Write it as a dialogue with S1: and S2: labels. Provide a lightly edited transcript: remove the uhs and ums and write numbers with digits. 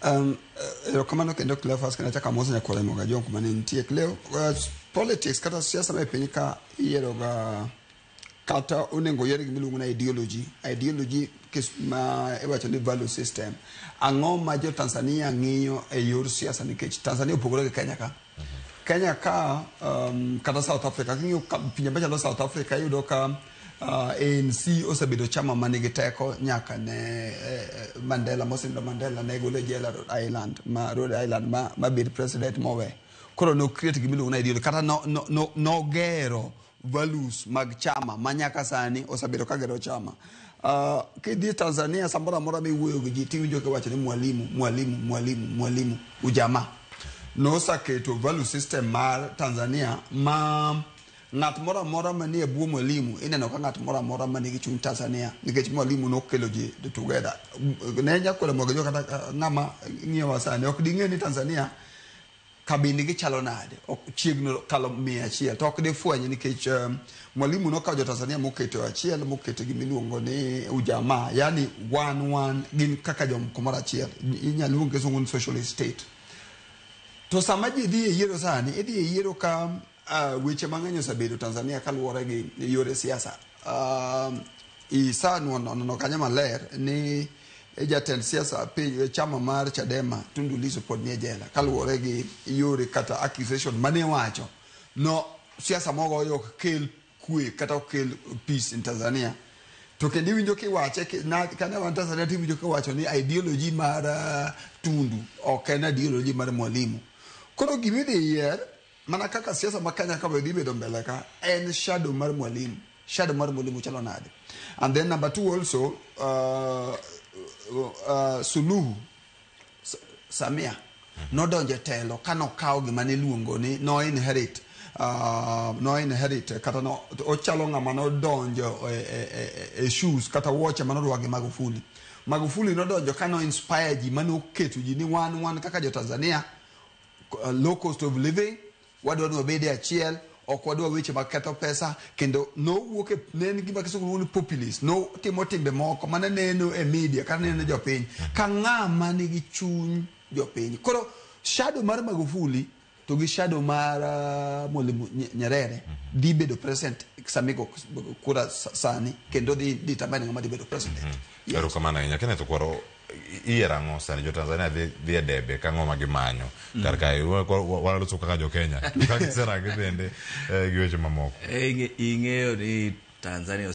S1: Kamano kendo Cleophas kana chaka mozo nya kole moga jonko mane nitie Cleo politics kata siasa ma piny ka yiero ga kata onengo yiero gimiluongo na ideology ma iwacho ni value system ang'o ma jo Tanzania ng'iyo e yor siasa nikech Tanzania opogore gi Kenya ka Kenya ka kata South Africa ng'iyo pinje machalo South Africa yudo ka ANC osebedo chama manigi teko nyaka ne Mandela Mosindo Mandela ne gole jela Rhode Island ma bid president mowe koro no create gimiluongo na ideology kata no gero values mag chama manyaka sani osebedo ka gero chama kidhi Tanzania samora mora miwuoyo gi ji tiwinjo ka wacho ni mwalimu ujamaa no saketo value system mar Tanzania ma ng'at mora manie bwo mwalimu ineno ka ng'at mora manigi chuny Tanzania nikech mwalimu no kelo ji together ne nyakwelo mogo jo kata ng'ama ng'iyo wasani ok ding'e ni Tanzania kabindi gi chalo nade ok chiegno kalo 100 to ok difweny nikech mwalimu no ka jo Tanzania moketo achiel moketo gimiluongo ni ujamaa yani one gin kaka jomkomora achiel inyalo luonge zongon socialist state to sama ji dhi e yiero sani idhi e yiero ka weche mang'eny osebedo Tanzania kaluwore gi yore siasa no kanya maler ni jatend siasa chama mar Chadema Tundu Lissu pod nie jela kaluwore gi yore kata accusation mane wacho no siasa mogo yok kel kwe kata kel peace in Tanzania to kendo winjo kiwache kana wan Tanzania winjo kiwacho ni ideology mar Tundu ok en ideology mar mwalimu kono gimide yier mana kaka siasa makanya ka wedi bedo mbele ka en shadow mar mwalimu chalo nade and then number 2 also Suluhu Samia no donje telo kano kawo gima ne luongo ni no inherit kata no ochalo ng'ama no donjo e shoes kata watch mano rwagi Magufuli no donjo kano inspire ji mano keto ji ni wan kaka jo Tanzania low cost of living wadwa no bede achiel ok wadwa weche maketho pesa kendo no wuok ne gima kisukuru ni populist no timo timbe moko mane neno e media kana neno jopiny ka ng'ama nigi chuny jopiny koro shadow mar Magufuli to gi shadow mar Mwalimu Nyerere di bedo present samiko kura sani kendo di tamani ng'ama di bedo president
S2: ero kamana nyakene to kwaro ierango sani jo Tanzania dhi e debe ka ng'oma gimanyo karkai wala to kaka jo Kenya ka kisera gibende giweche mamoko
S3: ing'eyo ni Tanzania